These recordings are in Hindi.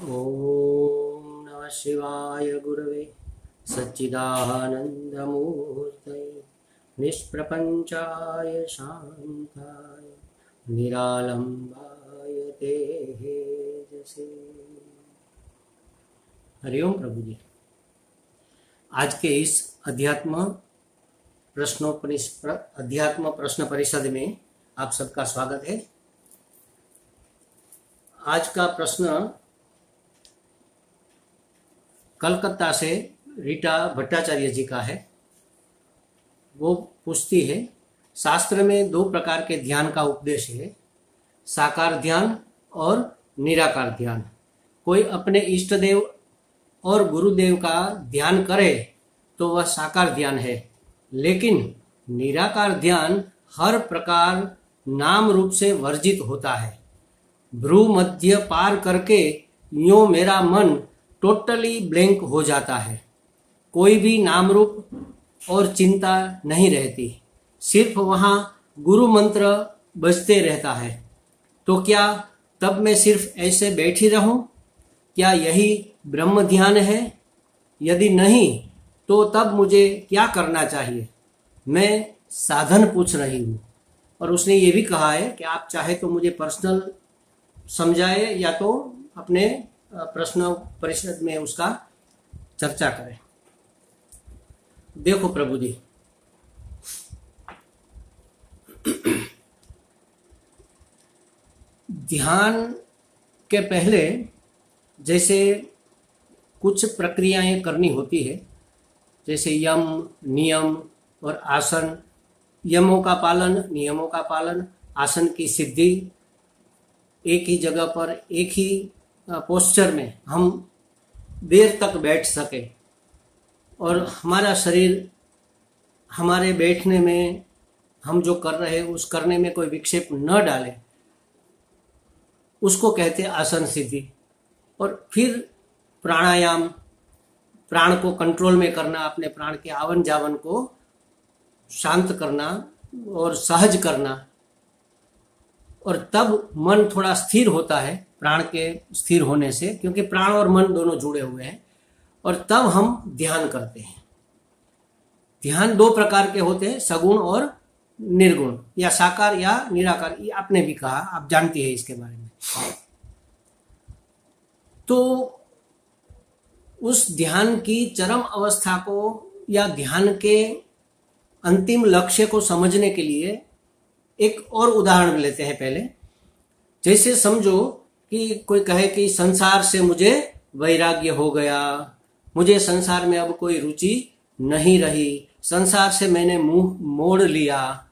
ओम नमः शिवाय गुरवे सच्चिदानंदमूर्तये निष्प्रपंचाय शांताय निरालंबाय तेजसे। हरिओम प्रभु जी। आज के इस अध्यात्म प्रश्न परिषद में आप सबका स्वागत है। आज का प्रश्न कलकत्ता से रीटा भट्टाचार्य जी का है। वो पूछती है, शास्त्र में दो प्रकार के ध्यान का उपदेश है, साकार ध्यान और निराकार ध्यान। कोई अपने इष्ट देव और गुरुदेव का ध्यान करे तो वह साकार ध्यान है, लेकिन निराकार ध्यान हर प्रकार नाम रूप से वर्जित होता है। भ्रू मध्य पार करके यूं मेरा मन टोटली ब्लैंक हो जाता है। कोई भी नाम रूप और चिंता नहीं रहती, सिर्फ वहाँ गुरु मंत्र बजते रहता है। तो क्या तब मैं सिर्फ ऐसे बैठी रहूं? क्या यही ब्रह्म ध्यान है? यदि नहीं तो तब मुझे क्या करना चाहिए? मैं साधन पूछ रही हूँ। और उसने ये भी कहा है कि आप चाहे तो मुझे पर्सनल समझाए या तो अपने प्रश्न परिषद में उसका चर्चा करें। देखो प्रभु जी, ध्यान के पहले जैसे कुछ प्रक्रियाएं करनी होती है, जैसे यम नियम और आसन। यमों का पालन, नियमों का पालन, आसन की सिद्धि, एक ही जगह पर एक ही पोस्चर में हम देर तक बैठ सके और हमारा शरीर हमारे बैठने में, हम जो कर रहे हैं उस करने में कोई विक्षेप न डाले, उसको कहते हैं आसन सिद्धि। और फिर प्राणायाम, प्राण को कंट्रोल में करना, अपने प्राण के आवन जावन को शांत करना और सहज करना। और तब मन थोड़ा स्थिर होता है प्राण के स्थिर होने से, क्योंकि प्राण और मन दोनों जुड़े हुए हैं। और तब हम ध्यान करते हैं। ध्यान दो प्रकार के होते हैं, सगुण और निर्गुण, या साकार या निराकार। ये आपने भी कहा, आप जानती है इसके बारे में। तो उस ध्यान की चरम अवस्था को या ध्यान के अंतिम लक्ष्य को समझने के लिए एक और उदाहरण लेते हैं पहले। जैसे समझो कि कोई कहे कि संसार से मुझे वैराग्य हो गया, मुझे संसार में अब कोई रुचि नहीं रही, संसार से मैंने मुंह मोड़ लिया।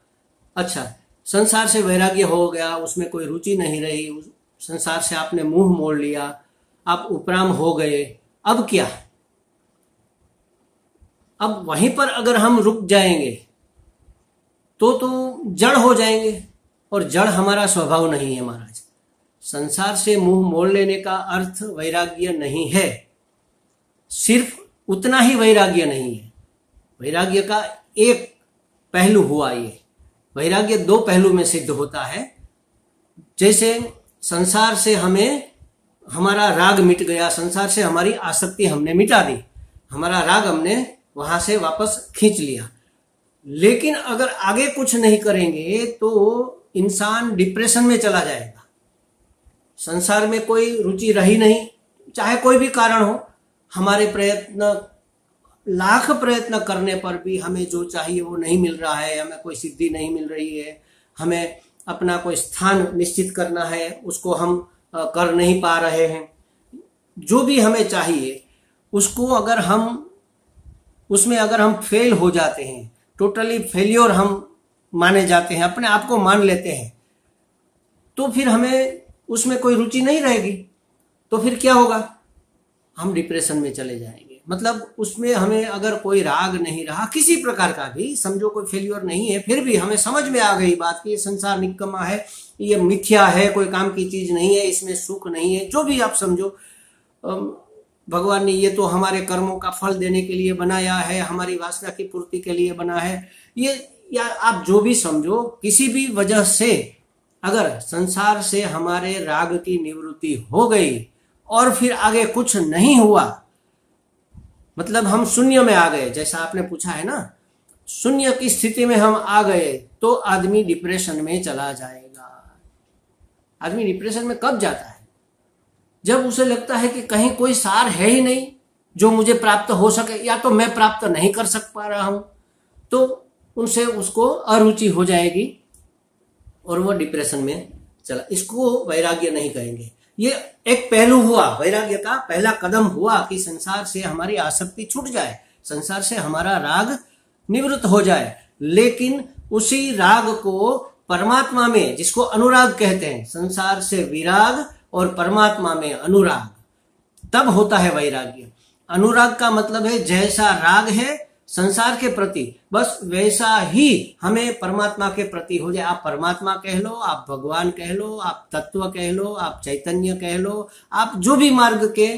अच्छा, संसार से वैराग्य हो गया, उसमें कोई रुचि नहीं रही, संसार से आपने मुंह मोड़ लिया, आप उपराम हो गए। अब क्या? अब वहीं पर अगर हम रुक जाएंगे तो जड़ हो जाएंगे, और जड़ हमारा स्वभाव नहीं है महाराज। संसार से मुंह मोड़ लेने का अर्थ वैराग्य नहीं है, सिर्फ उतना ही वैराग्य नहीं है। वैराग्य का एक पहलू हुआ ये। वैराग्य दो पहलू में सिद्ध होता है। जैसे संसार से हमें हमारा राग मिट गया, संसार से हमारी आसक्ति हमने मिटा दी, हमारा राग हमने वहां से वापस खींच लिया। लेकिन अगर आगे कुछ नहीं करेंगे तो इंसान डिप्रेशन में चला जाएगा। संसार में कोई रुचि रही नहीं, चाहे कोई भी कारण हो। हमारे प्रयत्न, लाख प्रयत्न करने पर भी हमें जो चाहिए वो नहीं मिल रहा है, हमें कोई सिद्धि नहीं मिल रही है, हमें अपना कोई स्थान निश्चित करना है, उसको हम कर नहीं पा रहे हैं। जो भी हमें चाहिए उसको अगर हम उसमें अगर हम फेल हो जाते हैं, टोटली फेल्योर हम माने जाते हैं, अपने आप को मान लेते हैं, तो फिर हमें उसमें कोई रुचि नहीं रहेगी। तो फिर क्या होगा? हम डिप्रेशन में चले जाएंगे। मतलब उसमें हमें अगर कोई राग नहीं रहा, किसी प्रकार का भी, समझो कोई फेल्योर नहीं है, फिर भी हमें समझ में आ गई बात कि ये संसार निकम्मा है, ये मिथ्या है, कोई काम की चीज नहीं है, इसमें सुख नहीं है, जो भी आप समझो। भगवान ने ये तो हमारे कर्मों का फल देने के लिए बनाया है, हमारी वासना की पूर्ति के लिए बना है, ये, या आप जो भी समझो, किसी भी वजह से अगर संसार से हमारे राग की निवृत्ति हो गई और फिर आगे कुछ नहीं हुआ, मतलब हम शून्य में आ गए, जैसा आपने पूछा है ना, शून्य की स्थिति में हम आ गए, तो आदमी डिप्रेशन में चला जाएगा। आदमी डिप्रेशन में कब जाता है? जब उसे लगता है कि कहीं कोई सार है ही नहीं जो मुझे प्राप्त हो सके, या तो मैं प्राप्त नहीं कर पा रहा हूं, तो उनसे उसको अरुचि हो जाएगी और वो डिप्रेशन में चला। इसको वैराग्य नहीं कहेंगे। ये एक पहलू हुआ, वैराग्य का पहला कदम हुआ कि संसार से हमारी आसक्ति छूट जाए, संसार से हमारा राग निवृत्त हो जाए। लेकिन उसी राग को परमात्मा में, जिसको अनुराग कहते हैं, संसार से विराग और परमात्मा में अनुराग, तब होता है वैराग्य। अनुराग का मतलब है जैसा राग है संसार के प्रति, बस वैसा ही हमें परमात्मा के प्रति हो जाए। आप परमात्मा कह लो, आप भगवान कह लो, आप तत्व कह लो, आप चैतन्य कह लो, आप जो भी मार्ग के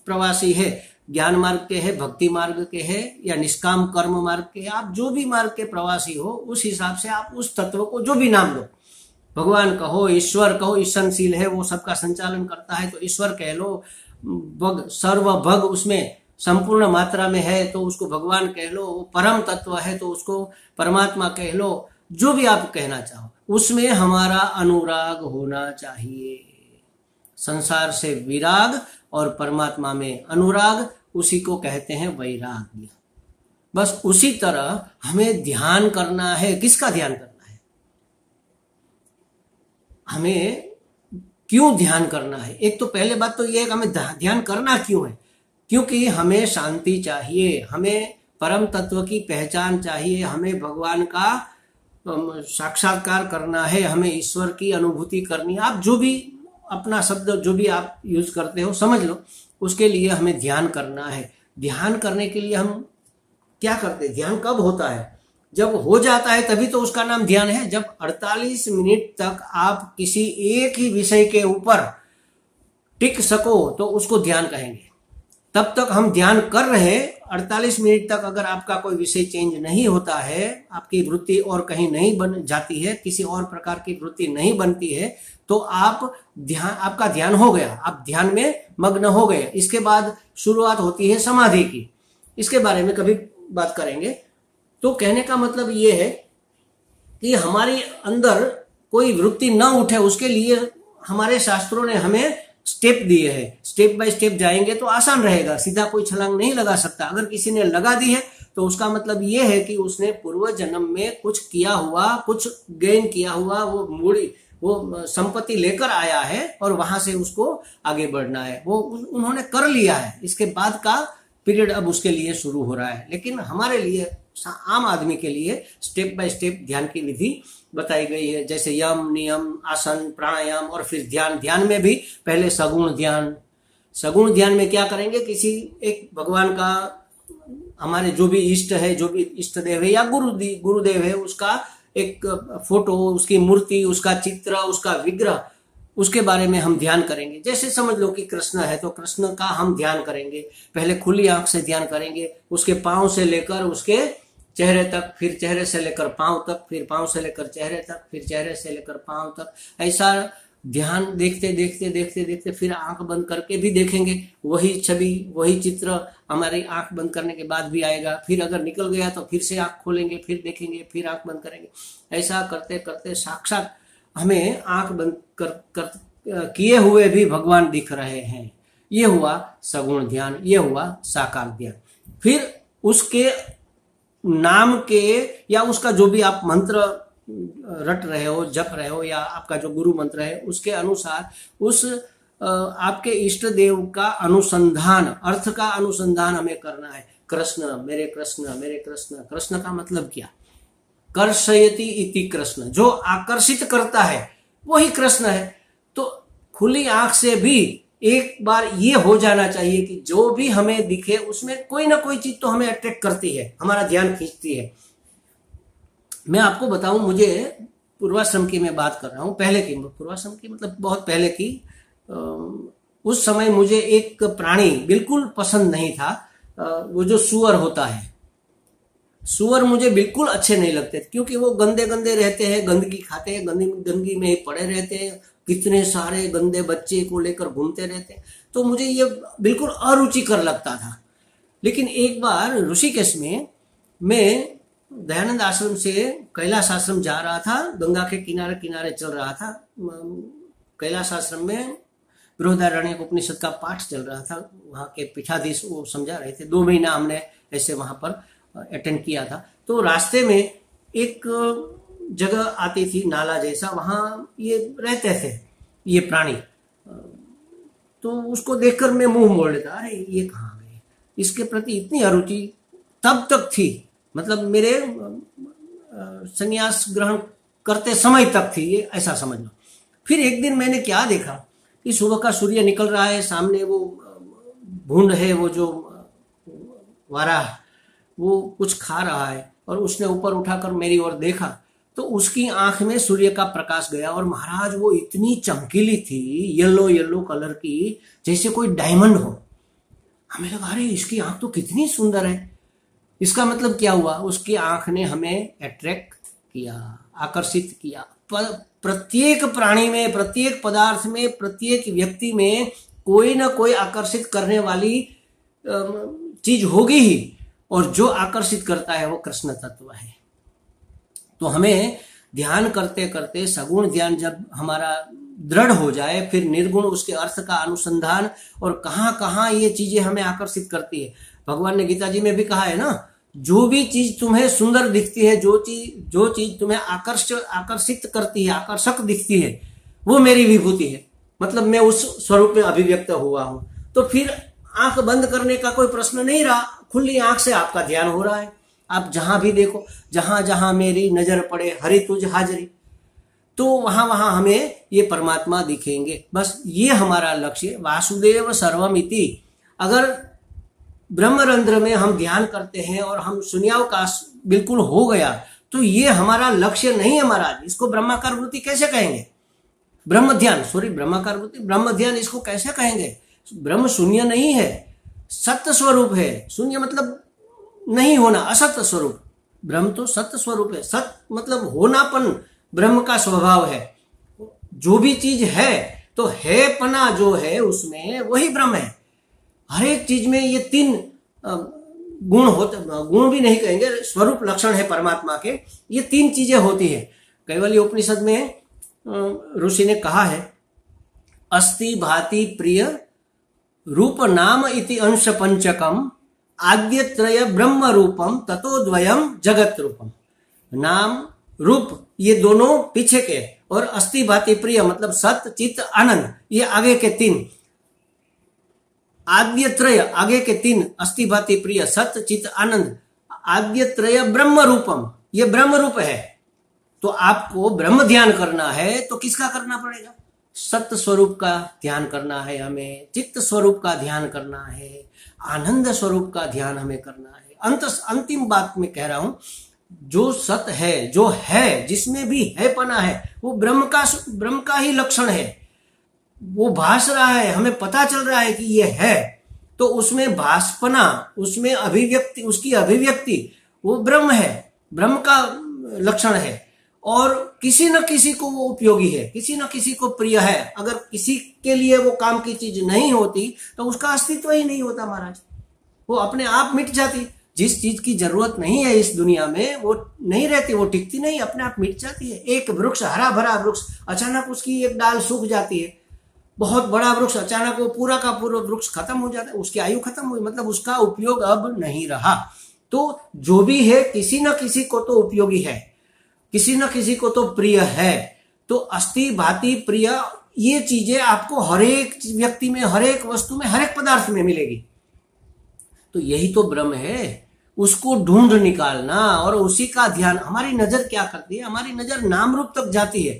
प्रवासी है, ज्ञान मार्ग के है, भक्ति मार्ग के है, या निष्काम कर्म मार्ग के है, आप जो भी मार्ग के प्रवासी हो, उस हिसाब से आप उस तत्व को जो भी नाम लो, भगवान कहो, ईश्वर कहो, ईश्वरशील है, वो सबका संचालन करता है तो ईश्वर कह लो, भग सर्व भग उसमें संपूर्ण मात्रा में है तो उसको भगवान कह लो, वो परम तत्व है तो उसको परमात्मा कह लो, जो भी आप कहना चाहो, उसमें हमारा अनुराग होना चाहिए। संसार से विराग और परमात्मा में अनुराग, उसी को कहते हैं वैराग्य। बस उसी तरह हमें ध्यान करना है। किसका ध्यान करना है? हमें क्यों ध्यान करना है? एक तो पहले बात तो यह है कि हमें ध्यान करना क्यों है? क्योंकि हमें शांति चाहिए, हमें परम तत्व की पहचान चाहिए, हमें भगवान का साक्षात्कार करना है, हमें ईश्वर की अनुभूति करनी है। आप जो भी अपना शब्द जो भी आप यूज करते हो समझ लो, उसके लिए हमें ध्यान करना है। ध्यान करने के लिए हम क्या करते हैं? ध्यान कब होता है? जब हो जाता है तभी तो उसका नाम ध्यान है। जब 48 मिनट तक आप किसी एक ही विषय के ऊपर टिक सको तो उसको ध्यान कहेंगे। तब तक हम ध्यान कर रहे, 48 मिनट तक अगर आपका कोई विषय चेंज नहीं होता है, आपकी वृत्ति और कहीं नहीं बन जाती है, किसी और प्रकार की वृत्ति नहीं बनती है, तो आपका ध्यान हो गया, आप ध्यान में मग्न हो गए। इसके बाद शुरुआत होती है समाधि की, इसके बारे में कभी बात करेंगे। तो कहने का मतलब ये है कि हमारी अंदर कोई वृत्ति न उठे, उसके लिए हमारे शास्त्रों ने हमें स्टेप दिए हैं। स्टेप बाय स्टेप जाएंगे तो आसान रहेगा, सीधा कोई छलांग नहीं लगा सकता। अगर किसी ने लगा दी है तो उसका मतलब ये है कि उसने पूर्व जन्म में कुछ किया हुआ, कुछ गेन किया हुआ, वो संपत्ति लेकर आया है और वहां से उसको आगे बढ़ना है, वो उन्होंने कर लिया है। इसके बाद का पीरियड अब उसके लिए शुरू हो रहा है। लेकिन हमारे लिए, आम आदमी के लिए स्टेप बाय स्टेप ध्यान की विधि बताई गई है, जैसे यम, नियम, आसन, प्राणायाम और फिर ध्यान। ध्यान में भी पहले सगुण ध्यान। सगुण ध्यान में क्या करेंगे? किसी एक भगवान का, हमारे जो भी इष्ट है, जो भी इष्ट देव है या गुरुदेव है, उसका एक फोटो, उसकी मूर्ति, उसका चित्र, उसका विग्रह, उसके बारे में हम ध्यान करेंगे। जैसे समझ लो कि कृष्ण है तो कृष्ण का हम ध्यान करेंगे। पहले खुली आंख से ध्यान करेंगे, उसके पांव से लेकर उसके चेहरे तक, फिर चेहरे से लेकर पांव तक, फिर पांव से लेकर चेहरे तक, फिर चेहरे से लेकर पांव तक। ऐसा ध्यान देखते देखते देखते देखते फिर आंख बंद करके भी देखेंगे, वही छवि, वही चित्र हमारी आंख बंद करने के बाद भी आएगा। फिर अगर निकल गया तो फिर से आंख खोलेंगे, फिर देखेंगे, फिर आंख बंद करेंगे। ऐसा करते करते साक्षात हमें आंख बंद कर किए हुए भी भगवान दिख रहे हैं। ये हुआ सगुण ध्यान, ये हुआ साकार ध्यान। फिर उसके नाम के या उसका जो भी आप मंत्र रट रहे हो, जप रहे हो, या आपका जो गुरु मंत्र है, उसके अनुसार उस आपके इष्ट देव का अनुसंधान, अर्थ का अनुसंधान हमें करना है। कृष्ण, मेरे कृष्ण, मेरे कृष्ण। कृष्ण का मतलब क्या? कर्षयति इति कृष्ण, जो आकर्षित करता है वही कृष्ण है। तो खुली आंख से भी एक बार ये हो जाना चाहिए कि जो भी हमें दिखे उसमें कोई ना कोई चीज तो हमें अट्रैक्ट करती है, हमारा ध्यान खींचती है। मैं आपको बताऊं, मुझे पूर्वाश्रम की मैं बात कर रहा हूं, पहले की, पूर्वाश्रम की मतलब बहुत पहले की। उस समय मुझे एक प्राणी बिल्कुल पसंद नहीं था, वो जो सूअर होता है। सूअर मुझे बिल्कुल अच्छे नहीं लगते, क्योंकि वो गंदे गंदे रहते हैं, गंदगी खाते हैं, गंदगी में ही पड़े रहते हैं, कितने सारे गंदे बच्चे को लेकर घूमते रहते हैं, तो मुझे ये बिल्कुल अरुचिकर लगता था। लेकिन एक बार ऋषिकेश में मैं दयानंद आश्रम से कैलाश आश्रम जा रहा था, गंगा के किनारे किनारे चल रहा था। कैलाश आश्रम में बृहदारण्यक उपनिषद का पाठ चल रहा था, वहाँ के पीठाधीश वो समझा रहे थे। 2 महीना हमने ऐसे वहाँ पर अटेंड किया था। तो रास्ते में एक जगह आती थी नाला जैसा, वहाँ ये रहते थे ये प्राणी। तो उसको देखकर मैं मुंह मोड़ लेता, अरे ये कहाँ गए। इसके प्रति इतनी अरुचि तब तक थी, मतलब मेरे संन्यास ग्रहण करते समय तक थी, ये ऐसा समझ लो। फिर एक दिन मैंने क्या देखा कि सुबह का सूर्य निकल रहा है, सामने वो भूंड है, वो जो वाराह, वो कुछ खा रहा है, और उसने ऊपर उठाकर मेरी ओर देखा तो उसकी आंख में सूर्य का प्रकाश गया। और महाराज वो इतनी चमकीली थी, येलो येलो कलर की, जैसे कोई डायमंड हो। हमें लगा अरे इसकी आंख तो कितनी सुंदर है। इसका मतलब क्या हुआ, उसकी आंख ने हमें अट्रैक्ट किया, आकर्षित किया। प्रत्येक प्राणी में, प्रत्येक पदार्थ में, प्रत्येक व्यक्ति में कोई ना कोई आकर्षित करने वाली चीज होगी ही, और जो आकर्षित करता है वो कृष्ण तत्व है। तो हमें ध्यान करते करते सगुण ध्यान जब हमारा दृढ़ हो जाए, फिर निर्गुण उसके अर्थ का अनुसंधान, और कहाँ कहाँ ये चीजें हमें आकर्षित करती है। भगवान ने गीता जी में भी कहा है ना, जो भी चीज तुम्हें सुंदर दिखती है, जो चीज तुम्हें आकर्षित करती है, आकर्षक दिखती है, वो मेरी विभूति है। मतलब मैं उस स्वरूप में अभिव्यक्त हुआ हूं। तो फिर आंख बंद करने का कोई प्रश्न नहीं रहा, खुली आंख से आपका ध्यान हो रहा है। आप जहां भी देखो, जहां जहां मेरी नजर पड़े, हरि तुझ हाजरी, तो वहां वहां हमें ये परमात्मा दिखेंगे। बस ये हमारा लक्ष्य, वासुदेव सर्वमिति। अगर ब्रह्मरंध्र में हम ध्यान करते हैं और हम शून्यावकाश बिल्कुल हो गया, तो ये हमारा लक्ष्य नहीं है महाराज। इसको ब्रह्माकार वृत्ति कैसे कहेंगे? ब्रह्म ध्यान, सॉरी ब्रह्माकार वृत्ति, ब्रह्म ध्यान इसको कैसे कहेंगे? ब्रह्म शून्य नहीं है, सत्य स्वरूप है। शून्य मतलब नहीं होना, असत्य स्वरूप। ब्रह्म तो सत्य स्वरूप है। सत्य मतलब होनापन ब्रह्म का स्वभाव है। जो भी चीज है तो है पना जो है उसमें, वही ब्रह्म है। हर एक चीज में ये 3 गुण होते, गुण भी नहीं कहेंगे, स्वरूप लक्षण है परमात्मा के। ये 3 चीजें होती है। कैवल्य उपनिषद में ऋषि ने कहा है, अस्ति भाति प्रिय रूप नाम इति अंश पंचकम आद्यत्रय ब्रह्म रूपम ततो द्वयम जगत रूपम। नाम रूप ये दोनों पीछे के, और अस्ति भाति प्रिय मतलब सत चित आनंद ये आगे के 3। आद्यत्रय आगे के 3, अस्ति भाति प्रिय सत चित आनंद, आद्यत्रय ब्रह्म रूपम ये ब्रह्म रूप है। तो आपको ब्रह्म ध्यान करना है तो किसका करना पड़ेगा? सत्य स्वरूप का ध्यान करना है हमें, चित्त स्वरूप का ध्यान करना है, आनंद स्वरूप का ध्यान हमें करना है। अंतिम बात में कह रहा हूं, जो सत है, जो है, जिसमें भी है पना है, वो ब्रह्म का ही लक्षण है। वो भास रहा है, हमें पता चल रहा है कि ये है, तो उसमें भासपना, उसमें अभिव्यक्ति, उसकी अभिव्यक्ति वो ब्रह्म है, ब्रह्म का लक्षण है। और किसी न किसी को वो उपयोगी है, किसी न किसी को प्रिय है। अगर किसी के लिए वो काम की चीज नहीं होती तो उसका अस्तित्व ही नहीं होता महाराज, वो अपने आप मिट जाती। जिस चीज की जरूरत नहीं है इस दुनिया में वो नहीं रहती, वो टिकती नहीं, अपने आप मिट जाती है। एक वृक्ष, हरा भरा वृक्ष, अचानक उसकी एक डाल सूख जाती है। बहुत बड़ा वृक्ष, अचानक वो पूरा का पूरा वृक्ष खत्म हो जाता है, उसकी आयु खत्म हुई, मतलब उसका उपयोग अब नहीं रहा। तो जो भी है किसी न किसी को तो उपयोगी है, किसी न किसी को तो प्रिय है। तो अस्ति भाति प्रिय ये चीजें आपको हर एक व्यक्ति में, हर एक वस्तु में, हर एक पदार्थ में मिलेगी। तो यही तो ब्रह्म है, उसको ढूंढ निकालना और उसी का ध्यान। हमारी नजर क्या करती है? हमारी नजर नाम रूप तक जाती है।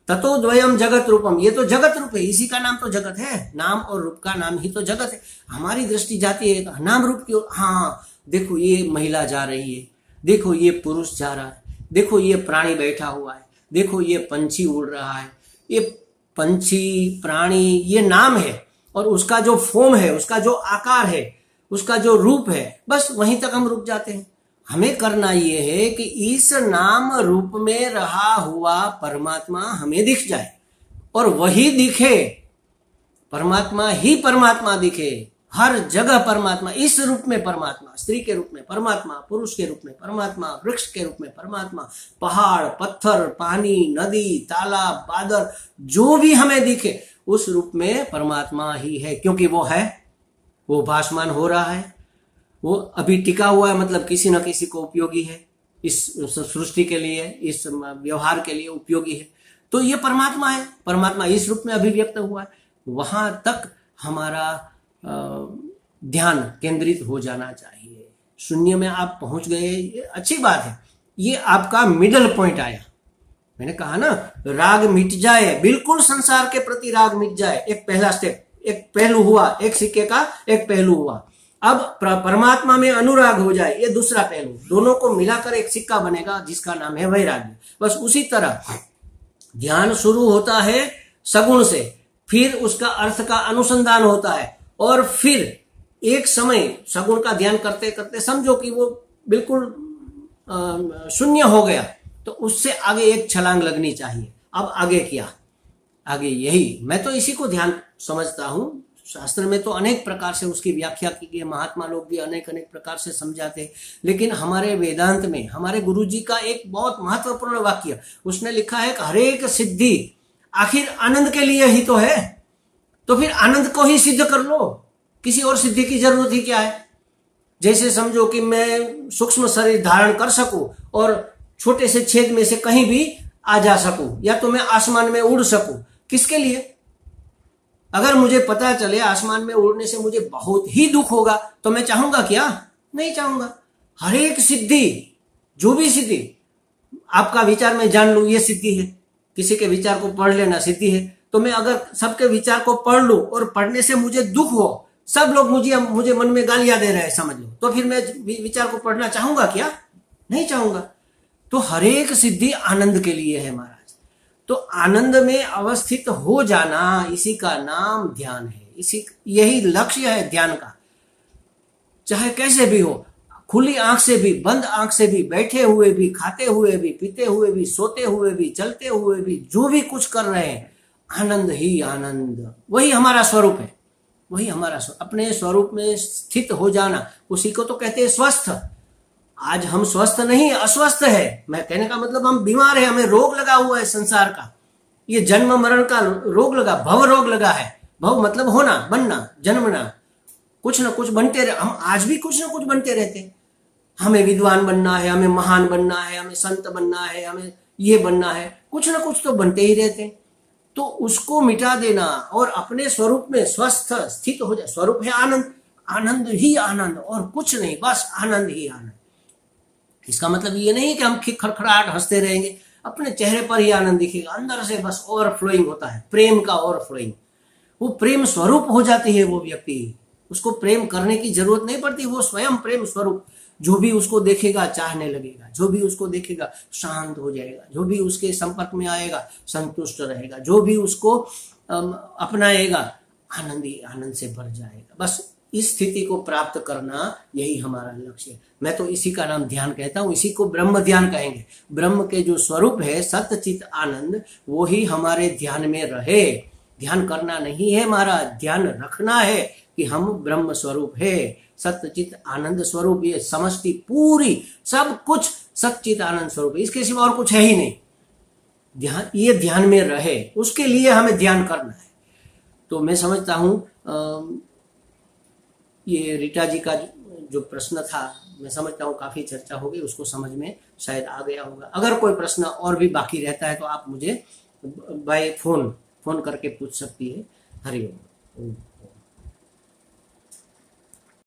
ततो द्वयम जगत रूपम, ये तो जगत रूप है, इसी का नाम तो जगत है। नाम और रूप का नाम ही तो जगत है। हमारी दृष्टि जाती है नाम रूप की ओर। हाँ देखो ये महिला जा रही है, देखो ये पुरुष जा रहा है, देखो ये प्राणी बैठा हुआ है, देखो ये पंछी उड़ रहा है। ये पंछी प्राणी ये नाम है, और उसका जो फॉर्म है, उसका जो आकार है, उसका जो रूप है, बस वहीं तक हम रुक जाते हैं। हमें करना ये है कि इस नाम रूप में रहा हुआ परमात्मा हमें दिख जाए। और वही दिखे, परमात्मा ही परमात्मा दिखे, हर जगह परमात्मा, इस रूप में परमात्मा, स्त्री के रूप में परमात्मा, पुरुष के रूप में परमात्मा, वृक्ष के रूप में परमात्मा, पहाड़, पत्थर, पानी, नदी, तालाब, बादल, जो भी हमें दिखे उस रूप में परमात्मा ही है, क्योंकि वो है, वो भासमान हो रहा है, वो अभी टिका हुआ है, मतलब किसी न किसी को उपयोगी है, इस सृष्टि के लिए, इस व्यवहार के लिए उपयोगी है। तो ये परमात्मा है, परमात्मा इस रूप में अभिव्यक्त हुआ है। वहां तक हमारा ध्यान केंद्रित हो जाना चाहिए। शून्य में आप पहुंच गए, ये अच्छी बात है, ये आपका मिडल पॉइंट आया। मैंने कहा ना, राग मिट जाए, बिल्कुल संसार के प्रति राग मिट जाए, एक पहला स्टेप, एक पहलू हुआ, एक सिक्के का एक पहलू हुआ। अब परमात्मा में अनुराग हो जाए, ये दूसरा पहलू, दोनों को मिलाकर एक सिक्का बनेगा जिसका नाम है वैराग्य। बस उसी तरह ध्यान शुरू होता है सगुण से, फिर उसका अर्थ का अनुसंधान होता है, और फिर एक समय सगुण का ध्यान करते करते समझो कि वो बिल्कुल शून्य हो गया, तो उससे आगे एक छलांग लगनी चाहिए। अब आगे क्या? आगे यही, मैं तो इसी को ध्यान समझता हूं। शास्त्र में तो अनेक प्रकार से उसकी व्याख्या की गई, महात्मा लोग भी अनेक प्रकार से समझाते हैं, लेकिन हमारे वेदांत में हमारे गुरुजी का एक बहुत महत्वपूर्ण वाक्य, उसने लिखा है कि हरेक सिद्धि आखिर आनंद के लिए ही तो है, तो फिर आनंद को ही सिद्ध कर लो, किसी और सिद्धि की जरूरत ही क्या है। जैसे समझो कि मैं सूक्ष्म शरीर धारण कर सकूं और छोटे से छेद में से कहीं भी आ जा सकूं, या तो मैं आसमान में उड़ सकूं, किसके लिए? अगर मुझे पता चले आसमान में उड़ने से मुझे बहुत ही दुख होगा, तो मैं चाहूंगा क्या? नहीं चाहूंगा। हर एक सिद्धि, जो भी सिद्धि आपका विचार में जान लूं ये सिद्धि है, किसी के विचार को पढ़ लेना सिद्धि है, तो मैं अगर सबके विचार को पढ़ लूं और पढ़ने से मुझे दुख हो, सब लोग मुझे मन में गालियां दे रहे हैं समझ लो, तो फिर मैं विचार को पढ़ना चाहूंगा क्या? नहीं चाहूंगा। तो हर एक सिद्धि आनंद के लिए है महाराज। तो आनंद में अवस्थित हो जाना, इसी का नाम ध्यान है, यही लक्ष्य है ध्यान का। चाहे कैसे भी हो, खुली आंख से भी, बंद आंख से भी, बैठे हुए भी, खाते हुए भी, पीते हुए भी, सोते हुए भी, चलते हुए भी, जो भी कुछ कर रहे हैं, आनंद ही आनंद, वही हमारा स्वरूप है, वही हमारा अपने स्वरूप में स्थित हो जाना, उसी को तो कहते हैं स्वस्थ। आज हम स्वस्थ नहीं, अस्वस्थ है। मैं कहने का मतलब हम बीमार है, हमें रोग लगा हुआ है संसार का, ये जन्म मरण का रोग लगा, भव रोग लगा है। भव मतलब होना, बनना, जन्मना, कुछ ना कुछ बनते रहे। हम आज भी कुछ ना कुछ बनते रहते हैं। हमें विद्वान बनना है, हमें महान बनना है, हमें संत बनना है, हमें ये बनना है, कुछ ना कुछ तो बनते ही रहते हैं। तो उसको मिटा देना और अपने स्वरूप में स्वस्थ स्थित हो जाए। स्वरूप है आनंद, आनंद ही आनंद, और कुछ नहीं, बस आनंद ही आनंद। इसका मतलब ये नहीं कि हम खड़खड़ाहट हंसते रहेंगे, अपने चेहरे पर ही आनंद दिखेगा, अंदर से बस ओवरफ्लोइंग होता है, प्रेम का ओवरफ्लोइंग। वो प्रेम स्वरूप हो जाती है वो व्यक्ति, उसको प्रेम करने की जरूरत नहीं पड़ती, वो स्वयं प्रेम स्वरूप। जो भी उसको देखेगा चाहने लगेगा, जो भी उसको देखेगा शांत हो जाएगा, जो भी उसके संपर्क में आएगा संतुष्ट रहेगा, जो भी उसको अपनाएगा आनंद ही आनंद से भर जाएगा। बस इस स्थिति को प्राप्त करना, यही हमारा लक्ष्य है। मैं तो इसी का नाम ध्यान कहता हूं, इसी को ब्रह्म ध्यान कहेंगे। ब्रह्म के जो स्वरूप है सत्य चित आनंद, वो ही हमारे ध्यान में रहे। ध्यान करना नहीं है हमारा, ध्यान रखना है कि हम ब्रह्म स्वरूप है, सत्य चित आनंद स्वरूप। ये समष्टि पूरी सब कुछ सच्चित आनंद स्वरूप है, इसके सिवा और कुछ है ही नहीं। ध्यान, ये ध्यान में रहे, उसके लिए हमें ध्यान करना है। तो मैं समझता हूं ये रीटा जी का जो प्रश्न था, मैं समझता हूँ काफी चर्चा हो गई, उसको समझ में शायद आ गया होगा। अगर कोई प्रश्न और भी बाकी रहता है तो आप मुझे बाय फोन करके पूछ सकती है। हरिओम।